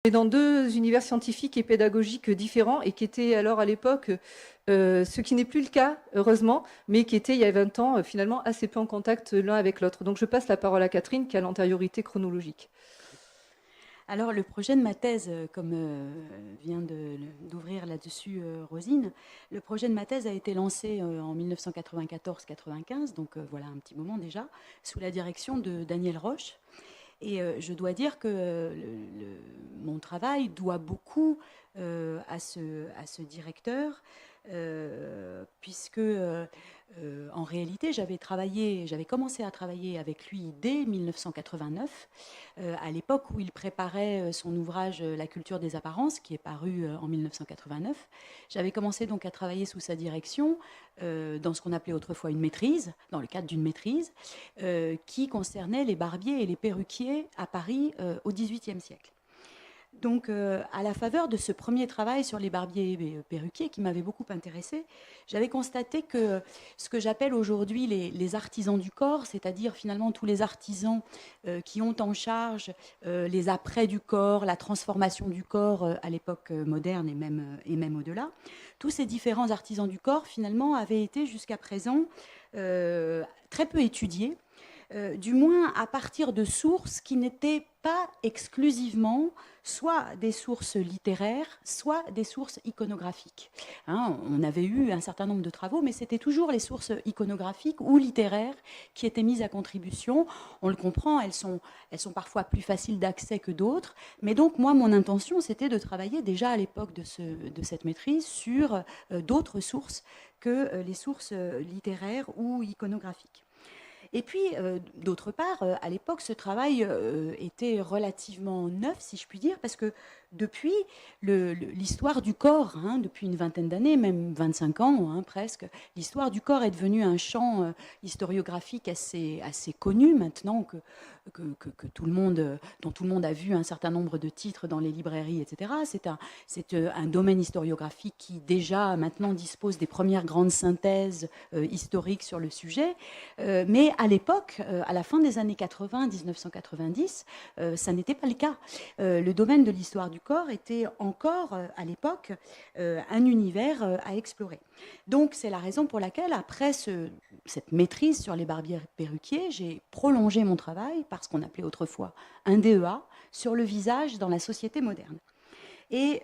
Et dans deux univers scientifiques et pédagogiques différents et qui étaient alors à l'époque, ce qui n'est plus le cas, heureusement, mais qui étaient il y a 20 ans, finalement assez peu en contact l'un avec l'autre. Donc je passe la parole à Catherine qui a l'antériorité chronologique. Alors, le projet de ma thèse, comme vient d'ouvrir là-dessus Rosine, le projet de ma thèse a été lancé en 1994-95, donc voilà un petit moment déjà, sous la direction de Daniel Roche. Et je dois dire que mon travail doit beaucoup à ce directeur, puisque en réalité j'avais commencé à travailler avec lui dès 1989, à l'époque où il préparait son ouvrage La culture des apparences, qui est paru en 1989. J'avais commencé donc à travailler sous sa direction dans ce qu'on appelait autrefois une maîtrise, dans le cadre d'une maîtrise, qui concernait les barbiers et les perruquiers à Paris au XVIIIe siècle. Donc, à la faveur de ce premier travail sur les barbiers et perruquiers qui m'avait beaucoup intéressée, j'avais constaté que ce que j'appelle aujourd'hui les artisans du corps, c'est-à-dire finalement tous les artisans qui ont en charge les apprêts du corps, la transformation du corps à l'époque moderne et même au-delà, tous ces différents artisans du corps finalement avaient été jusqu'à présent très peu étudiés, du moins à partir de sources qui n'étaient pas exclusivement soit des sources littéraires, soit des sources iconographiques. Hein, on avait eu un certain nombre de travaux, mais c'était toujours les sources iconographiques ou littéraires qui étaient mises à contribution. On le comprend, elles sont parfois plus faciles d'accès que d'autres. Mais donc, moi, mon intention, c'était de travailler déjà à l'époque de cette maîtrise sur d'autres sources que les sources littéraires ou iconographiques. Et puis, d'autre part, à l'époque, ce travail était relativement neuf, si je puis dire, parce que depuis l'histoire du corps, hein, depuis une vingtaine d'années, même 25 ans hein, presque, l'histoire du corps est devenue un champ historiographique assez connu maintenant, que tout le monde, dont tout le monde a vu un certain nombre de titres dans les librairies, etc. C'est un domaine historiographique qui déjà maintenant dispose des premières grandes synthèses historiques sur le sujet, mais à l'époque, à la fin des années 80, 1990, ça n'était pas le cas. Le domaine de l'histoire du corps était encore, à l'époque, un univers à explorer. Donc, c'est la raison pour laquelle, après cette maîtrise sur les barbiers perruquiers, j'ai prolongé mon travail par ce qu'on appelait autrefois un DEA sur le visage dans la société moderne. Et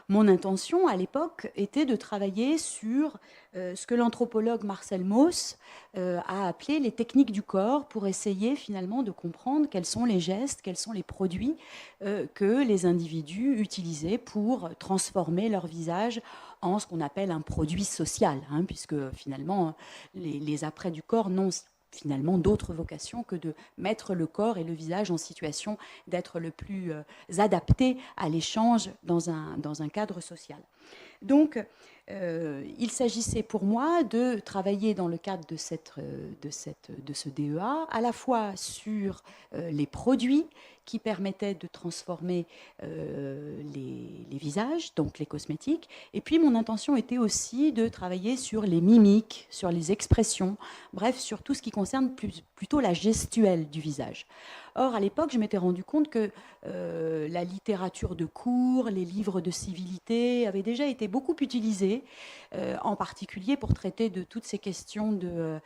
mon intention à l'époque était de travailler sur ce que l'anthropologue Marcel Mauss a appelé les techniques du corps pour essayer finalement de comprendre quels sont les gestes, quels sont les produits que les individus utilisaient pour transformer leur visage en ce qu'on appelle un produit social, hein, puisque finalement les apprêts du corps n'ont finalement d'autres vocations que de mettre le corps et le visage en situation d'être le plus adapté à l'échange dans un cadre social. Donc, il s'agissait pour moi de travailler dans le cadre de ce DEA, à la fois sur les produits qui permettaient de transformer les visages, donc les cosmétiques. Et puis, mon intention était aussi de travailler sur les mimiques, sur les expressions, bref, sur tout ce qui concerne plutôt la gestuelle du visage. Or, à l'époque, je m'étais rendu compte que la littérature de cours, les livres de civilité avaient déjà été beaucoup utilisés, en particulier pour traiter de toutes ces questions de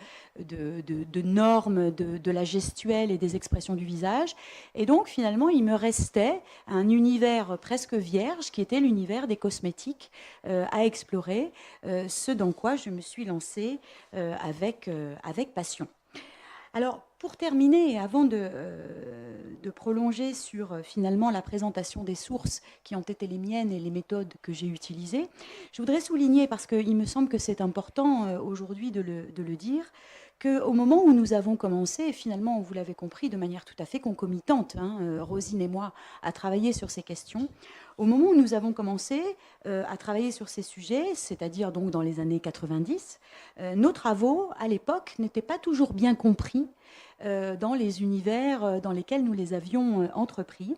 normes, de la gestuelle et des expressions du visage. Et donc, finalement, il me restait un univers presque vierge, qui était l'univers des cosmétiques à explorer, ce dans quoi je me suis lancée avec passion. Alors, pour terminer, et avant de prolonger sur finalement la présentation des sources qui ont été les miennes et les méthodes que j'ai utilisées, je voudrais souligner, parce qu'il me semble que c'est important aujourd'hui de le dire, qu'au moment où nous avons commencé, et finalement, vous l'avez compris, de manière tout à fait concomitante, hein, Rosine et moi, à travailler sur ces questions, au moment où nous avons commencé à travailler sur ces sujets, c'est-à-dire donc dans les années 90, nos travaux, à l'époque, n'étaient pas toujours bien compris dans les univers dans lesquels nous les avions entrepris.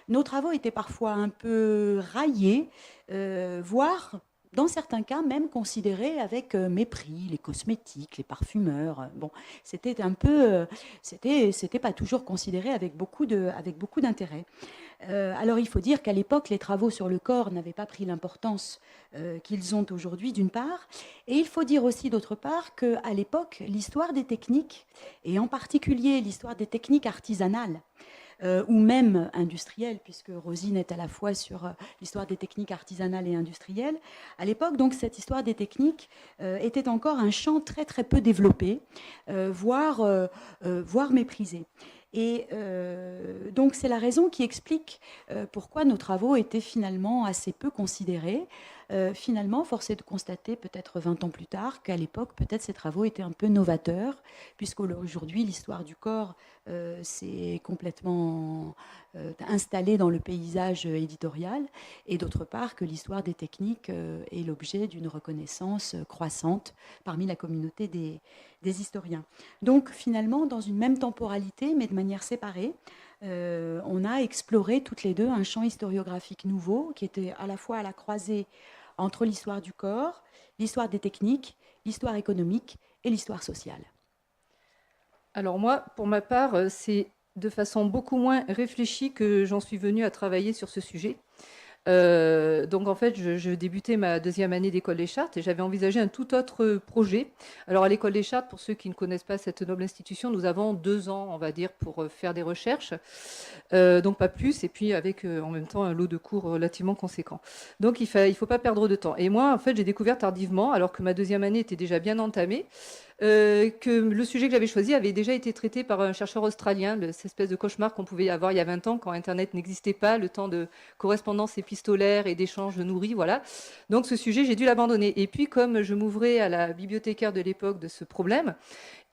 Nos travaux étaient parfois un peu raillés, voire dans certains cas même considérés avec mépris, les cosmétiques, les parfumeurs. Bon, c'était un peu, c'était pas toujours considéré avec beaucoup d'intérêt. Alors il faut dire qu'à l'époque, les travaux sur le corps n'avaient pas pris l'importance qu'ils ont aujourd'hui, d'une part. Et il faut dire aussi, d'autre part, qu'à l'époque, l'histoire des techniques, et en particulier l'histoire des techniques artisanales, ou même industrielles, puisque Rosine est à la fois sur l'histoire des techniques artisanales et industrielles. À l'époque, donc, cette histoire des techniques était encore un champ très très peu développé, voire méprisé. Et donc c'est la raison qui explique pourquoi nos travaux étaient finalement assez peu considérés. Finalement, force est de constater, peut-être 20 ans plus tard, qu'à l'époque, peut-être ces travaux étaient un peu novateurs, puisqu'aujourd'hui, l'histoire du corps s'est complètement installée dans le paysage éditorial, et d'autre part, que l'histoire des techniques est l'objet d'une reconnaissance croissante parmi la communauté des historiens. Donc, finalement, dans une même temporalité, mais de manière séparée, on a exploré toutes les deux un champ historiographique nouveau qui était à la fois à la croisée entre l'histoire du corps, l'histoire des techniques, l'histoire économique et l'histoire sociale. Alors moi, pour ma part, c'est de façon beaucoup moins réfléchie que j'en suis venue à travailler sur ce sujet. Donc en fait, je débutais ma deuxième année d'école des Chartes et j'avais envisagé un tout autre projet. Alors à l'école des Chartes, pour ceux qui ne connaissent pas cette noble institution, nous avons 2 ans, on va dire, pour faire des recherches, donc pas plus, et puis avec en même temps un lot de cours relativement conséquent. Donc il faut pas perdre de temps. Et moi, en fait, j'ai découvert tardivement, alors que ma deuxième année était déjà bien entamée, que le sujet que j'avais choisi avait déjà été traité par un chercheur australien, cette espèce de cauchemar qu'on pouvait avoir il y a 20 ans quand Internet n'existait pas, le temps de correspondance épistolaire et d'échanges nourris, voilà. Donc ce sujet, j'ai dû l'abandonner. Et puis comme je m'ouvrais à la bibliothécaire de l'époque de ce problème,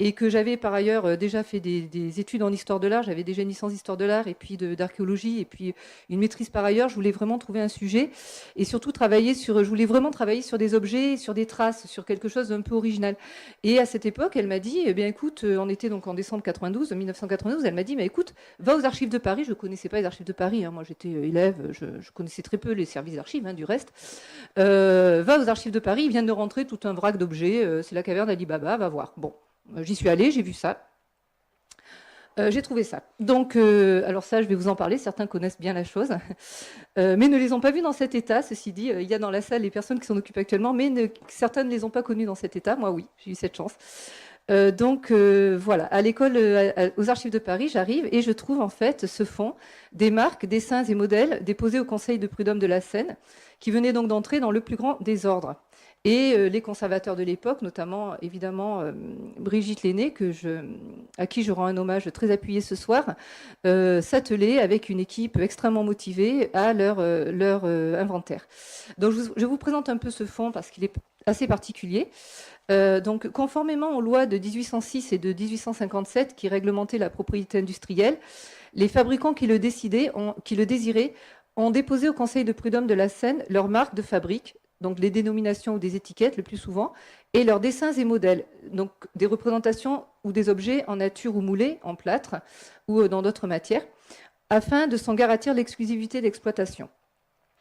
et que j'avais par ailleurs déjà fait des études en histoire de l'art, j'avais déjà une licence d'histoire de l'art et puis d'archéologie et puis une maîtrise par ailleurs, je voulais vraiment trouver un sujet et surtout je voulais vraiment travailler sur des objets, sur des traces, sur quelque chose d'un peu original. Et à cette époque, elle m'a dit, eh bien écoute, on était donc en décembre 1992, elle m'a dit, mais écoute, va aux archives de Paris, je ne connaissais pas les archives de Paris, hein, moi j'étais élève, je connaissais très peu les services d'archives, hein, du reste. Va aux archives de Paris, il vient de rentrer tout un vrac d'objets, c'est la caverne d'Ali Baba, va voir. Bon. J'y suis allée, j'ai vu ça. J'ai trouvé ça. Donc, alors ça, je vais vous en parler. Certains connaissent bien la chose, mais ne les ont pas vus dans cet état. Ceci dit, il y a dans la salle les personnes qui s'en occupent actuellement, mais certains ne les ont pas connus dans cet état. Moi, oui, j'ai eu cette chance. Donc, voilà, à l'école, aux archives de Paris, j'arrive et je trouve en fait ce fonds des marques, dessins et modèles déposés au Conseil de prud'homme de la Seine, qui venaient donc d'entrer dans le plus grand désordre. Et les conservateurs de l'époque, notamment évidemment Brigitte Lenné, à qui je rends un hommage très appuyé ce soir, s'attelaient avec une équipe extrêmement motivée à leur inventaire. Donc je vous présente un peu ce fonds parce qu'il est assez particulier. Donc conformément aux lois de 1806 et de 1857 qui réglementaient la propriété industrielle, les fabricants qui le désiraient ont déposé au Conseil de prud'homme de la Seine leur marque de fabrique, donc les dénominations ou des étiquettes le plus souvent, et leurs dessins et modèles, donc des représentations ou des objets en nature ou moulés, en plâtre ou dans d'autres matières, afin de s'en garantir l'exclusivité d'exploitation.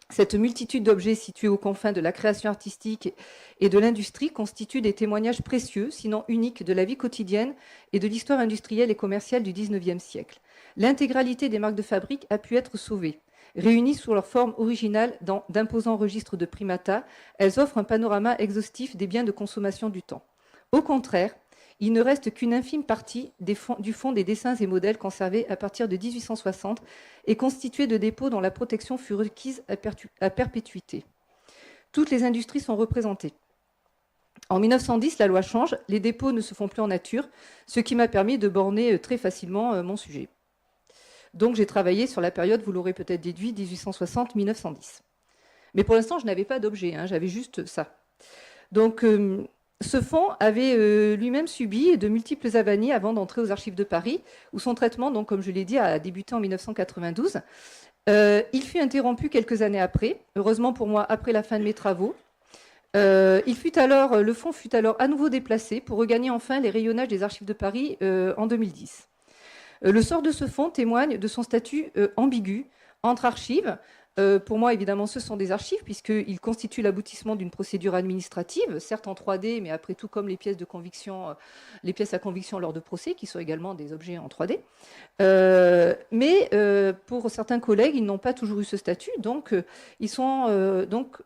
Cette multitude d'objets situés aux confins de la création artistique et de l'industrie constitue des témoignages précieux, sinon uniques, de la vie quotidienne et de l'histoire industrielle et commerciale du XIXe siècle. L'intégralité des marques de fabrique a pu être sauvée. Réunies sous leur forme originale dans d'imposants registres de primata, elles offrent un panorama exhaustif des biens de consommation du temps. Au contraire, il ne reste qu'une infime partie du fond des dessins et modèles conservés à partir de 1860 et constitués de dépôts dont la protection fut requise à perpétuité. Toutes les industries sont représentées. En 1910, la loi change, les dépôts ne se font plus en nature, ce qui m'a permis de borner très facilement mon sujet. Donc j'ai travaillé sur la période, vous l'aurez peut-être déduit, 1860-1910. Mais pour l'instant, je n'avais pas d'objet, hein, j'avais juste ça. Donc ce fonds avait lui-même subi de multiples avanies avant d'entrer aux archives de Paris, où son traitement, donc, comme je l'ai dit, a débuté en 1992. Il fut interrompu quelques années après, heureusement pour moi, après la fin de mes travaux. Le fonds fut alors à nouveau déplacé pour regagner enfin les rayonnages des archives de Paris en 2010. Le sort de ce fonds témoigne de son statut ambigu entre archives, Pour moi, évidemment, ce sont des archives, puisqu'ils constituent l'aboutissement d'une procédure administrative, certes en 3D, mais après tout comme les pièces de conviction, les pièces à conviction lors de procès, qui sont également des objets en 3D. Mais pour certains collègues, ils n'ont pas toujours eu ce statut, donc ils sont donc